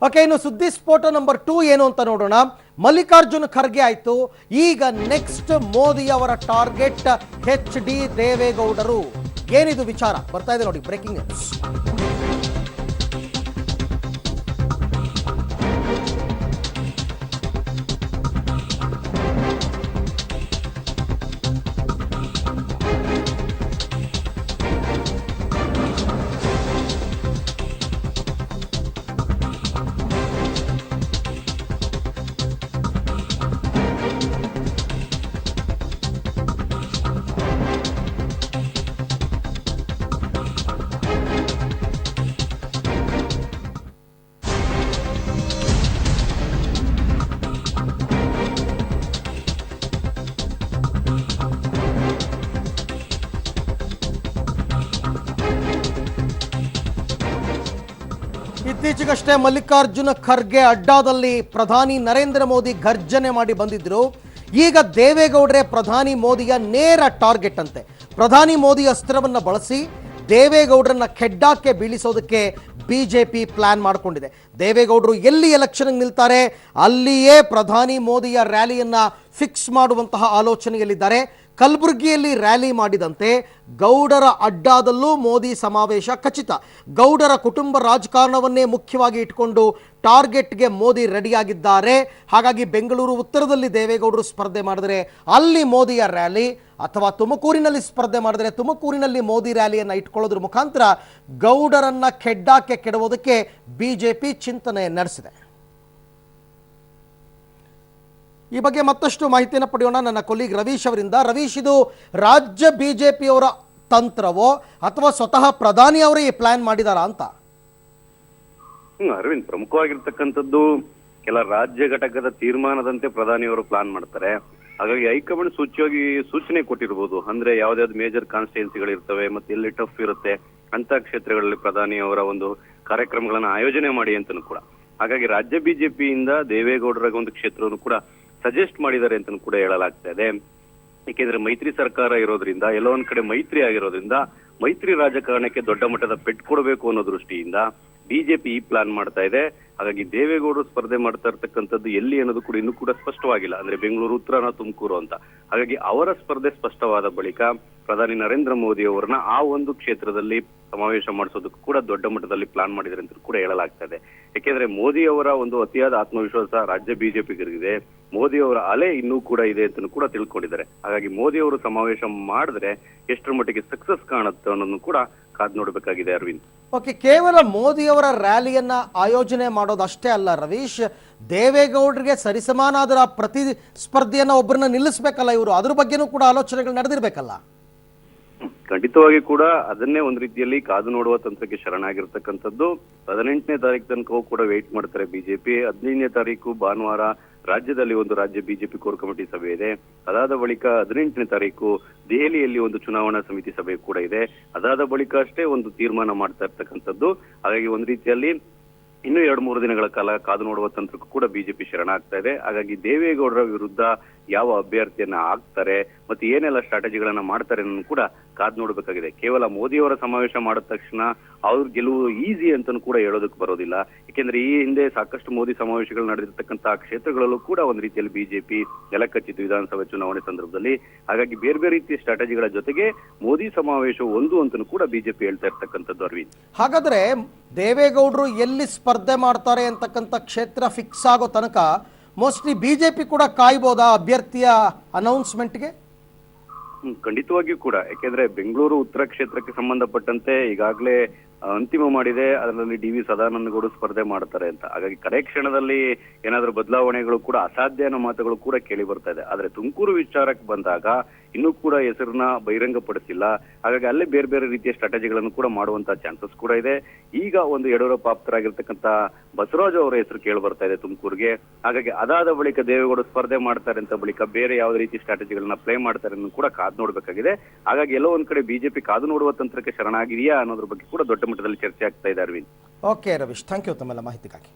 Okay, ಇನ್ನು ಸುದ್ದಿ ಸ್ಫೋಟ ನಂಬರ್ 2 ಏನು ಅಂತ ನೋಡೋಣ. ಮಲ್ಲಿಕಾರ್ಜುನ್ ಖರ್ಗೆ ಆಯ್ತು, ಈಗ ನೆಕ್ಸ್ಟ್ ಮೋದಿ ಅವರ ಟಾರ್ಗೆಟ್ HD ದೇವೇಗೌಡರು. ಏನಿದು ವಿಚಾರ ಬರ್ತಾ ಇದೆ ನೋಡಿ, ಬ್ರೇಕಿಂಗ್ ನ್ಯೂಸ್. ಇತ್ತೀಚೆಗಷ್ಟೇ ಮಲ್ಲಿಕಾರ್ಜುನ ಖರ್ಗೆ ಅಡ್ಡಾದಲ್ಲಿ ಪ್ರಧಾನಿ ನರೇಂದ್ರ ಮೋದಿ ಘರ್ಜನೆ ಮಾಡಿ ಬಂದಿದ್ರು. ಈಗ ದೇವೇಗೌಡರೇ ಪ್ರಧಾನಿ ಮೋದಿಯ ನೇರ ಟಾರ್ಗೆಟ್ ಅಂತೆ. ಪ್ರಧಾನಿ ಮೋದಿ ಅಸ್ತ್ರವನ್ನು ಬಳಸಿ ದೇವೇಗೌಡರನ್ನ ಖೆಡ್ಡಾಕ್ಕೆ ಬೀಳಿಸೋದಕ್ಕೆ ಬಿಜೆಪಿ ಪ್ಲಾನ್ ಮಾಡಿಕೊಂಡಿದೆ. ದೇವೇಗೌಡರು ಎಲ್ಲಿ ಎಲೆಕ್ಷನ್ಗೆ ನಿಲ್ತಾರೆ ಅಲ್ಲಿಯೇ ಪ್ರಧಾನಿ ಮೋದಿಯ ರ್ಯಾಲಿಯನ್ನ ಫಿಕ್ಸ್ ಮಾಡುವಂತಹ ಆಲೋಚನೆಯಲ್ಲಿದ್ದಾರೆ. ಕಲಬುರಗಿಯಲ್ಲಿ ರ್ಯಾಲಿ ಮಾಡಿದಂತೆ ಗೌಡರ ಅಡ್ಡಾದಲ್ಲೂ ಮೋದಿ ಸಮಾವೇಶ ಖಚಿತ. ಗೌಡರ ಕುಟುಂಬ ರಾಜಕಾರಣವನ್ನೇ ಮುಖ್ಯವಾಗಿ ಇಟ್ಕೊಂಡು ಟಾರ್ಗೆಟ್ಗೆ ಮೋದಿ ರೆಡಿಯಾಗಿದ್ದಾರೆ. ಹಾಗಾಗಿ ಬೆಂಗಳೂರು ಉತ್ತರದಲ್ಲಿ ದೇವೇಗೌಡರು ಸ್ಪರ್ಧೆ ಮಾಡಿದರೆ ಅಲ್ಲಿ ಮೋದಿಯ ರ್ಯಾಲಿ, ಅಥವಾ ತುಮಕೂರಿನಲ್ಲಿ ಸ್ಪರ್ಧೆ ಮಾಡಿದರೆ ತುಮಕೂರಿನಲ್ಲಿ ಮೋದಿ ರ್ಯಾಲಿಯನ್ನು ಇಟ್ಕೊಳ್ಳೋದ್ರ ಮುಖಾಂತರ ಗೌಡರನ್ನ ಖೆಡ್ಡಾಕ್ಕೆ ಕೆಡವೋದಕ್ಕೆ ಬಿಜೆಪಿ ಚಿಂತನೆ ನಡೆಸಿದೆ. ಈ ಬಗ್ಗೆ ಮತ್ತಷ್ಟು ಮಾಹಿತಿಯನ್ನು ಪಡೆಯೋಣ ನನ್ನ ಕೊಲೀಗ್ ರವೀಶ್ ಅವರಿಂದ. ರವೀಶ್, ಇದು ರಾಜ್ಯ ಬಿಜೆಪಿಯವರ ತಂತ್ರವೋ ಅಥವಾ ಸ್ವತಃ ಪ್ರಧಾನಿ ಅವರೇ ಈ ಪ್ಲಾನ್ ಮಾಡಿದಾರಾ ಅಂತ? ಅರವಿಂದ್, ಪ್ರಮುಖವಾಗಿರ್ತಕ್ಕಂಥದ್ದು ಕೆಲ ರಾಜ್ಯ ಘಟಕದ ತೀರ್ಮಾನದಂತೆ ಪ್ರಧಾನಿಯವರು ಪ್ಲಾನ್ ಮಾಡ್ತಾರೆ. ಹಾಗಾಗಿ ಹೈಕಮಾಂಡ್ ಸೂಚನೆ ಕೊಟ್ಟಿರ್ಬೋದು. ಅಂದ್ರೆ ಯಾವ್ದಾವ್ದು ಮೇಜರ್ ಕಾನ್ಸ್ಟಿಟ್ಯೂನ್ಸಿಗಳು ಇರ್ತವೆ ಮತ್ತೆ ಎಲ್ಲಿ ಟಫ್ ಇರುತ್ತೆ ಅಂತ ಕ್ಷೇತ್ರಗಳಲ್ಲಿ ಪ್ರಧಾನಿ ಅವರ ಒಂದು ಕಾರ್ಯಕ್ರಮಗಳನ್ನ ಆಯೋಜನೆ ಮಾಡಿ ಅಂತನೂ ಕೂಡ. ಹಾಗಾಗಿ ರಾಜ್ಯ ಬಿಜೆಪಿಯಿಂದ ದೇವೇಗೌಡರ ಒಂದು ಕ್ಷೇತ್ರವನ್ನು ಕೂಡ ಸಜೆಸ್ಟ್ ಮಾಡಿದ್ದಾರೆ ಅಂತನೂ ಕೂಡ ಹೇಳಲಾಗ್ತಾ ಇದೆ. ಏಕೆಂದ್ರೆ ಮೈತ್ರಿ ಸರ್ಕಾರ ಇರೋದ್ರಿಂದ, ಎಲ್ಲೋ ಒಂದ್ ಕಡೆ ಮೈತ್ರಿ ಆಗಿರೋದ್ರಿಂದ ಮೈತ್ರಿ ರಾಜಕಾರಣಕ್ಕೆ ದೊಡ್ಡ ಮಟ್ಟದ ಪೆಟ್ಟು ಕೊಡಬೇಕು ಅನ್ನೋ ದೃಷ್ಟಿಯಿಂದ ಬಿಜೆಪಿ ಈ ಪ್ಲಾನ್ ಮಾಡ್ತಾ ಇದೆ. ಹಾಗಾಗಿ ದೇವೇಗೌಡರು ಸ್ಪರ್ಧೆ ಮಾಡ್ತಾ ಇರ್ತಕ್ಕಂಥದ್ದು ಎಲ್ಲಿ ಅನ್ನೋದು ಕೂಡ ಇನ್ನೂ ಕೂಡ ಸ್ಪಷ್ಟವಾಗಿಲ್ಲ. ಅಂದ್ರೆ ಬೆಂಗಳೂರು ಉತ್ತರನ ತುಮಕೂರು ಅಂತ. ಹಾಗಾಗಿ ಅವರ ಸ್ಪರ್ಧೆ ಸ್ಪಷ್ಟವಾದ ಬಳಿಕ ಪ್ರಧಾನಿ ನರೇಂದ್ರ ಮೋದಿ ಅವರನ್ನ ಆ ಒಂದು ಕ್ಷೇತ್ರದಲ್ಲಿ ಸಮಾವೇಶ ಮಾಡಿಸೋದಕ್ಕೂ ಕೂಡ ದೊಡ್ಡ ಮಟ್ಟದಲ್ಲಿ ಪ್ಲಾನ್ ಮಾಡಿದ್ದಾರೆ ಅಂತ ಕೂಡ ಹೇಳಲಾಗ್ತಾ ಇದೆ. ಯಾಕೆಂದ್ರೆ ಮೋದಿ ಅವರ ಒಂದು ಅತಿಯಾದ ಆತ್ಮವಿಶ್ವಾಸ ರಾಜ್ಯ ಬಿಜೆಪಿಗರಿಗಿದೆ. ಮೋದಿ ಅವರ ಅಲೆ ಇನ್ನೂ ಕೂಡ ಇದೆ ಅಂತ ಕೂಡ ತಿಳ್ಕೊಂಡಿದ್ದಾರೆ. ಹಾಗಾಗಿ ಮೋದಿ ಅವರು ಸಮಾವೇಶ ಮಾಡಿದ್ರೆ ಎಷ್ಟರ ಮಟ್ಟಿಗೆ ಸಕ್ಸಸ್ ಕಾಣುತ್ತೆ ಅನ್ನೋದನ್ನು ಕೂಡ ಕಾದ್ ನೋಡ್ಬೇಕಾಗಿದೆ ಅರವಿಂದ್. ಓಕೆ, ಕೇವಲ ಮೋದಿಯವರ ರ್ಯಾಲಿಯನ್ನ ಆಯೋಜನೆ ಮಾಡೋದಷ್ಟೇ ಅಲ್ಲ ರವೀಶ್, ದೇವೇಗೌಡರಿಗೆ ಸರಿಸಮಾನಾದರ ಪ್ರತಿಸ್ಪರ್ಧಿಯನ್ನ ಒಬ್ಬರನ್ನ ನಿಲ್ಲಿಸಬೇಕಲ್ಲ ಇವರು, ಅದ್ರ ಬಗ್ಗೆನೂ ಕೂಡ ಆಲೋಚನೆಗಳು ನಡೆದಿರ್ಬೇಕಲ್ಲ? ಖಂಡಿತವಾಗಿ ಕೂಡ ಅದನ್ನೇ ಒಂದ್ ರೀತಿಯಲ್ಲಿ ಕಾದು ನೋಡುವ ತಂತ್ರಕ್ಕೆ ಶರಣಾಗಿರ್ತಕ್ಕಂಥದ್ದು. 18ನೇ ತಾರೀಕು ತನಕ ಕೂಡ ವೇಟ್ ಮಾಡ್ತಾರೆ ಬಿಜೆಪಿ. 15ನೇ ತಾರೀಕು ಭಾನುವಾರ ರಾಜ್ಯದಲ್ಲಿ ಒಂದು ರಾಜ್ಯ ಬಿಜೆಪಿ ಕೋರ್ ಕಮಿಟಿ ಸಭೆ ಇದೆ. ಅದಾದ ಬಳಿಕ 18ನೇ ತಾರೀಕು ದೆಹಲಿಯಲ್ಲಿ ಒಂದು ಚುನಾವಣಾ ಸಮಿತಿ ಸಭೆ ಕೂಡ ಇದೆ. ಅದಾದ ಬಳಿಕ ಅಷ್ಟೇ ಒಂದು ತೀರ್ಮಾನ ಮಾಡ್ತಾ ಇರ್ತಕ್ಕಂಥದ್ದು. ಹಾಗಾಗಿ ಒಂದ್ ರೀತಿಯಲ್ಲಿ ಇನ್ನು 2-3 ದಿನಗಳ ಕಾಲ ಕಾದು ನೋಡುವ ತಂತ್ರಕ್ಕೂ ಕೂಡ ಬಿಜೆಪಿ ಶರಣಾಗ್ತಾ ಇದೆ. ಹಾಗಾಗಿ ದೇವೇಗೌಡರ ವಿರುದ್ಧ ಯಾವ ಅಭ್ಯರ್ಥಿಯನ್ನ ಹಾಕ್ತಾರೆ ಮತ್ತೆ ಏನೆಲ್ಲ ಸ್ಟ್ರಾಟಜಿಗಳನ್ನ ಮಾಡ್ತಾರೆ ಅನ್ನೋದು ಕೂಡ ಕಾದ್ ನೋಡ್ಬೇಕಾಗಿದೆ. ಕೇವಲ ಮೋದಿಯವರ ಸಮಾವೇಶ ಮಾಡಿದ ತಕ್ಷಣ ಅವ್ರ ಗೆಲುವು ಈಸಿ ಅಂತಾನು ಕೂಡ ಹೇಳೋದಕ್ಕೆ ಬರೋದಿಲ್ಲ. ಯಾಕೆಂದ್ರೆ ಈ ಹಿಂದೆ ಸಾಕಷ್ಟು ಮೋದಿ ಸಮಾವೇಶಗಳು ನಡೆದಿರ್ತಕ್ಕಂತಹ ಕ್ಷೇತ್ರಗಳಲ್ಲೂ ಕೂಡ ಒಂದ್ ರೀತಿಯಲ್ಲಿ ಬಿಜೆಪಿ ನೆಲಕಚ್ಚಿತ್ತು ವಿಧಾನಸಭೆ ಚುನಾವಣೆ ಸಂದರ್ಭದಲ್ಲಿ. ಹಾಗಾಗಿ ಬೇರೆ ಬೇರೆ ರೀತಿಯ ಸ್ಟ್ರಾಟಜಿಗಳ ಜೊತೆಗೆ ಮೋದಿ ಸಮಾವೇಶ ಒಂದು ಅಂತಾನು ಕೂಡ ಬಿಜೆಪಿ ಹೇಳ್ತಾ ಇರ್ತಕ್ಕಂಥದ್ದು ಅರವಿಂದ್. ಹಾಗಾದ್ರೆ ದೇವೇಗೌಡರು ಎಲ್ಲಿ ಸ್ಪರ್ಧೆ ಮಾಡ್ತಾರೆ ಅಂತಕ್ಕಂಥ ಕ್ಷೇತ್ರ ಫಿಕ್ಸ್ ಆಗೋ ತನಕ ಮೋಸ್ಟ್ಲಿ ಬಿಜೆಪಿ ಕೂಡ ಕಾಯ್ಬೋದಾ ಅಭ್ಯರ್ಥಿಯ ಅನೌನ್ಸ್ಮೆಂಟ್ಗೆ? ಖಂಡಿತವಾಗಿಯೂ ಕೂಡ. ಯಾಕೆಂದ್ರೆ ಬೆಂಗಳೂರು ಉತ್ತರ ಕ್ಷೇತ್ರಕ್ಕೆ ಸಂಬಂಧಪಟ್ಟಂತೆ ಈಗಾಗಲೇ ಅಂತಿಮ ಮಾಡಿದೆ. ಅದರಲ್ಲಿ ಡಿ.ವಿ. ಸದಾನಂದಗೌಡರು ಸ್ಪರ್ಧೆ ಮಾಡ್ತಾರೆ ಅಂತ. ಹಾಗಾಗಿ ಕಡೆ ಕ್ಷಣದಲ್ಲಿ ಏನಾದ್ರೂ ಬದಲಾವಣೆಗಳು ಕೂಡ ಅಸಾಧ್ಯ ಅನ್ನೋ ಮಾತುಗಳು ಕೂಡ ಕೇಳಿ ಬರ್ತಾ ಇದೆ. ಆದ್ರೆ ತುಮಕೂರು ವಿಚಾರಕ್ಕೆ ಬಂದಾಗ ಇನ್ನೂ ಕೂಡ ಹೆಸರನ್ನ ಬಹಿರಂಗಪಡಿಸಿಲ್ಲ. ಹಾಗಾಗಿ ಅಲ್ಲೇ ಬೇರೆ ಬೇರೆ ರೀತಿಯ ಸ್ಟ್ರಾಟಜಿಗಳನ್ನು ಕೂಡ ಮಾಡುವಂತಹ ಚಾನ್ಸಸ್ ಕೂಡ ಇದೆ. ಈಗ ಒಂದು ಯಡಿಯೂರಪ್ಪ ಆಪ್ತರಾಗಿರ್ತಕ್ಕಂಥ ಬಸವರಾಜ್ ಅವರ ಹೆಸರು ಕೇಳಿ ಬರ್ತಾ ಇದೆ ತುಮಕೂರಿಗೆ. ಹಾಗಾಗಿ ಅದಾದ ಬಳಿಕ ದೇವೇಗೌಡ ಸ್ಪರ್ಧೆ ಮಾಡ್ತಾರೆ ಅಂತ ಬಳಿಕ ಬೇರೆ ಯಾವುದೇ ರೀತಿ ಸ್ಟ್ರಾಟಜಿಗಳನ್ನ ಪ್ಲೇ ಮಾಡ್ತಾರೆ ಅನ್ನೋ ಕೂಡ ಕಾದು ನೋಡ್ಬೇಕಾಗಿದೆ. ಹಾಗಾಗಿ ಎಲ್ಲೋ ಒಂದ್ ಕಡೆ ಬಿಜೆಪಿ ಕಾದು ನೋಡುವ ತಂತ್ರಕ್ಕೆ ಶರಣಾಗಿದೆಯಾ ಅನ್ನೋದ್ರ ಬಗ್ಗೆ ಕೂಡ ದೊಡ್ಡ ಮಟ್ಟದಲ್ಲಿ ಚರ್ಚೆ ಆಗ್ತಾ ಇದೆ Arvind. Okay Ravish, thank you ತಮ್ಮೆಲ್ಲ ಮಾಹಿತಿಗಾಗಿ.